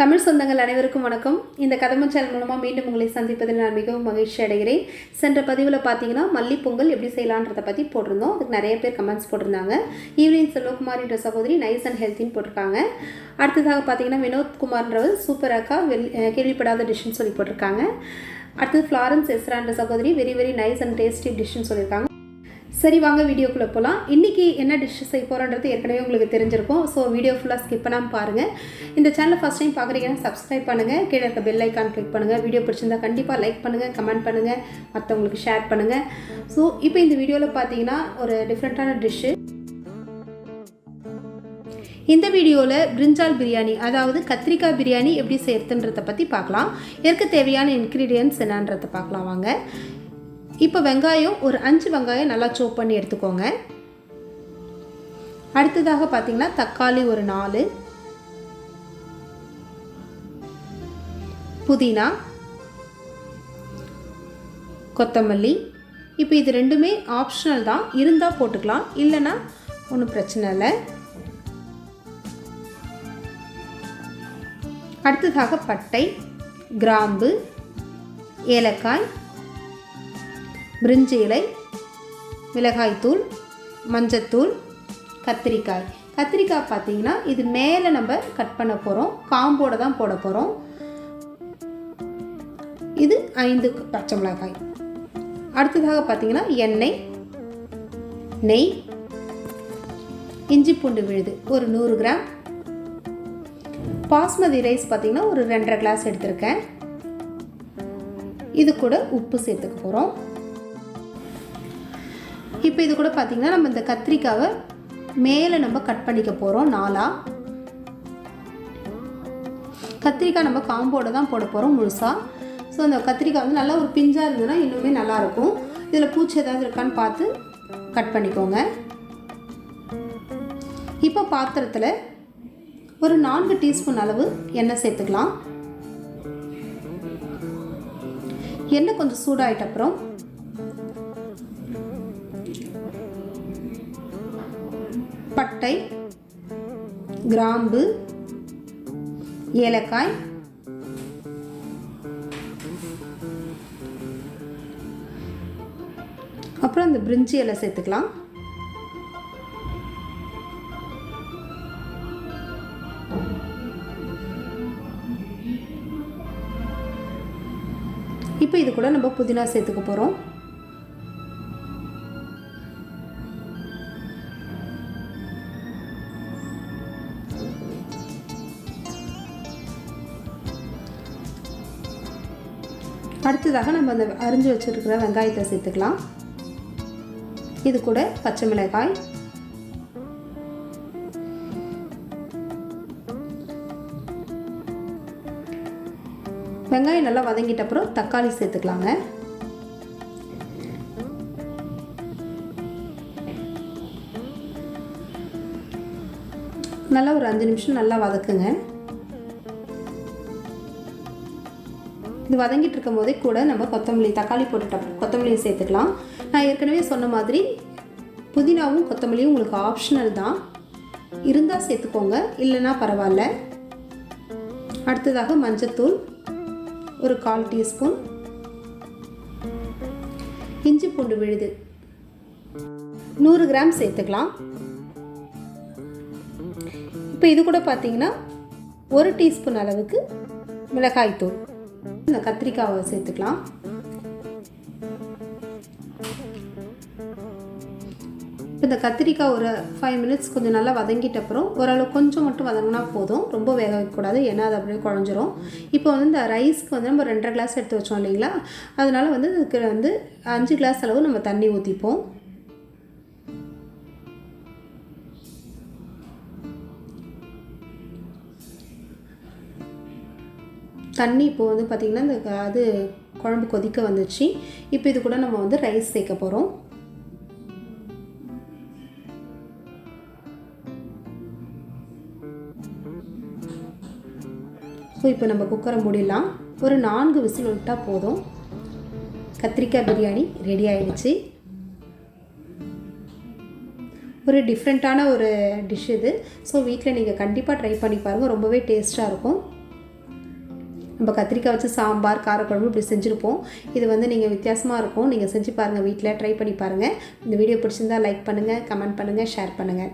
தமிழ் சொந்தங்கள் அனைவருக்கும் வணக்கம். இந்த கதம்பம் சேனல் மூலமாக மீண்டும் உங்களை சந்திப்பதில் நான் மிகவும் மகிழ்ச்சி அடைகிறேன். சென்ற பதிவில் பார்த்தீங்கன்னா மல்லி பொங்கல் எப்படி செய்யலான்றதை பற்றி போட்டிருந்தோம். அதுக்கு நிறைய பேர் கமெண்ட்ஸ் போட்டிருந்தாங்க. ஈவினிங் செல்வகுமார் என்ற சகோதரி நைஸ் அண்ட் ஹெல்த்தின்னு போட்டிருக்காங்க. அடுத்ததாக பார்த்தீங்கன்னா வினோத்குமார்ன்றவர் சூப்பர் அக்கா கேள்விப்படாத டிஷ்ஷுன்னு சொல்லி போட்டிருக்காங்க. அடுத்தது ஃப்ளாரன்ஸ் எஸ்ரான்ற சகோதரி very very nice and tasty டிஷ்ஷுன்னு சொல்லியிருக்காங்க. சரி, வாங்க வீடியோக்குள்ளே போகலாம். இன்றைக்கி என்ன டிஷ் செய்ய போகிறோன்றது ஏற்கனவே உங்களுக்கு தெரிஞ்சிருக்கும். ஸோ வீடியோ ஃபுல்லாக ஸ்கிப் பண்ணாமல் பாருங்கள். இந்த சேனலை ஃபஸ்ட் டைம் பார்க்குறீங்கன்னா சப்ஸ்கிரைப் பண்ணுங்கள், கீழே இருக்க பெல் ஐக்கான் கிளிக் பண்ணுங்கள். வீடியோ பிடிச்சிருந்தால் கண்டிப்பாக லைக் பண்ணுங்கள், கமெண்ட் பண்ணுங்கள், மற்றவங்களுக்கு ஷேர் பண்ணுங்கள். ஸோ இப்போ இந்த வீடியோவில் பார்த்தீங்கன்னா ஒரு டிஃப்ரெண்ட்டான டிஷ்ஷு. இந்த வீடியோவில் பிரிஞ்சால் பிரியாணி, அதாவது கத்திரிக்காய் பிரியாணி எப்படி செய்யறதுன்றதை பற்றி பார்க்கலாம். இதற்கு தேவையான இன்க்ரீடியன்ட்ஸ் என்னன்றதை பார்க்கலாம் வாங்க. இப்போ வெங்காயம் ஒரு 5 வெங்காயம் நல்லா சோப் பண்ணி எடுத்துக்கோங்க. அடுத்ததாக பார்த்தீங்கன்னா தக்காளி ஒரு 4, புதினா, கொத்தமல்லி. இப்போ இது ரெண்டுமே ஆப்ஷனல் தான், இருந்தால் போட்டுக்கலாம், இல்லைன்னா ஒன்றும் பிரச்சனை இல்லை. அடுத்ததாக பட்டை, கிராம்பு, ஏலக்காய், பிரிஞ்சி இலை, மிளகாய்த்தூள், மஞ்சத்தூள், கத்திரிக்காய். கத்திரிக்காய் பார்த்தீங்கன்னா இது மேலே நம்ம கட் பண்ண போகிறோம், காம்போடு தான் போட போகிறோம். இது 5 பச்சை மிளகாய். அடுத்ததாக பார்த்தீங்கன்னா எண்ணெய், நெய், இஞ்சி பூண்டு விழுது ஒரு 100 கிராம், பாஸ்மதி ரைஸ் பார்த்தீங்கன்னா ஒரு 2.5 கிளாஸ் எடுத்திருக்கேன். இது கூட உப்பு சேர்த்துக்க போகிறோம். இப்போ இது கூட பார்த்திங்கன்னா நம்ம இந்த கத்திரிக்காவை மேலே நம்ம கட் பண்ணிக்க போகிறோம் 4. கத்திரிக்காய் நம்ம காம்போடு தான் போட போகிறோம் முழுசாக. ஸோ அந்த கத்திரிக்காய் வந்து நல்லா ஒரு பிஞ்சாக இருந்ததுன்னா இன்னுமே நல்லாயிருக்கும். இதில் பூச்சி ஏதாவது இருக்கான்னு பார்த்து கட் பண்ணிக்கோங்க. இப்போ பாத்திரத்தில் ஒரு 4 டீஸ்பூன் அளவு எண்ணெய் சேர்த்துக்கலாம். எண்ணெய் கொஞ்சம் சூடாகிட்ட அப்புறம் பட்டை, கிராம்பு, ஏலக்காய், அப்புறம் அந்த பிரிஞ்சி இலை சேர்த்துக்கலாம். இப்போ இது கூட நம்ம புதினா சேர்த்துக்க போகிறோம். அடுத்ததாக நம்ம அந்த அரிஞ்சு வச்சுருக்கிற வெங்காயத்தை சேர்த்துக்கலாம். இது கூட பச்சை மிளகாய், வெங்காயம் நல்லா வதங்கிட்ட அப்புறம் தக்காளி சேர்த்துக்கலாங்க. நல்லா ஒரு 5 நிமிஷம் நல்லா வதக்குங்க. இது வதங்கிட்டு இருக்கும் போதே கூட நம்ம கொத்தமல்லி, தக்காளி போட்டுட்டோம், கொத்தமல்லியை சேர்த்துக்கலாம். நான் ஏற்கனவே சொன்ன மாதிரி புதினாவும் கொத்தமல்லியும் உங்களுக்கு ஆப்ஷனல் தான், இருந்தால் சேர்த்துக்கோங்க, இல்லைன்னா பரவாயில்ல. அடுத்ததாக மஞ்சத்தூள் ஒரு 1/4 டீஸ்பூன், இஞ்சி பூண்டு விழுது 100 கிராம் சேர்த்துக்கலாம். இப்போ இது கூட பார்த்தீங்கன்னா 1 டீஸ்பூன் அளவுக்கு மிளகாய்த்தூள். இந்த கத்திரிக்காவை சேர்த்துக்கலாம். இந்த கத்திரிக்காய் ஒரு 5 மினிட்ஸ் கொஞ்சம் நல்லா வதங்கிட்ட அப்புறம் ஓரளவு கொஞ்சம் மட்டும் வதங்கினா போதும், ரொம்ப வேக வைக்கக்கூடாது, ஏன்னா அது அப்படியே குழஞ்சிரும். இப்போ வந்து இந்த ரைஸ்க்கு வந்து நம்ம 2.5 கிளாஸ் எடுத்து வச்சோம் இல்லைங்களா, அதனால் வந்து இதுக்கு வந்து 5 கிளாஸ் அளவு நம்ம தண்ணி ஊற்றிப்போம். தண்ணி இப்போ வந்து பார்த்திங்கன்னா இந்த அது குழம்பு கொதிக்க வந்துச்சு. இப்போ இது கூட நம்ம வந்து ரைஸ் சேர்க்க போகிறோம். ஸோ இப்போ நம்ம குக்கரை மூடிடலாம். ஒரு 4 விசில் விட்டால் போதும். கத்திரிக்காய் பிரியாணி ரெடி ஆகிடுச்சு. ஒரு டிஃப்ரெண்ட்டான ஒரு டிஷ் இது. ஸோ வீட்டில் நீங்கள் கண்டிப்பாக ட்ரை பண்ணி பாருங்கள், ரொம்பவே டேஸ்ட்டாக இருக்கும். நம்ம கத்திரிக்காய் வச்சு சாம்பார் காரக்குழம்பு இப்படி செஞ்சுருப்போம். இது வந்து நீங்கள் வித்தியாசமாக இருக்கும். நீங்கள் செஞ்சு பாருங்கள், வீட்டில் ட்ரை பண்ணி பாருங்கள். இந்த வீடியோ பிடிச்சிருந்தால் லைக் பண்ணுங்கள், கமெண்ட் பண்ணுங்கள், ஷேர் பண்ணுங்கள்.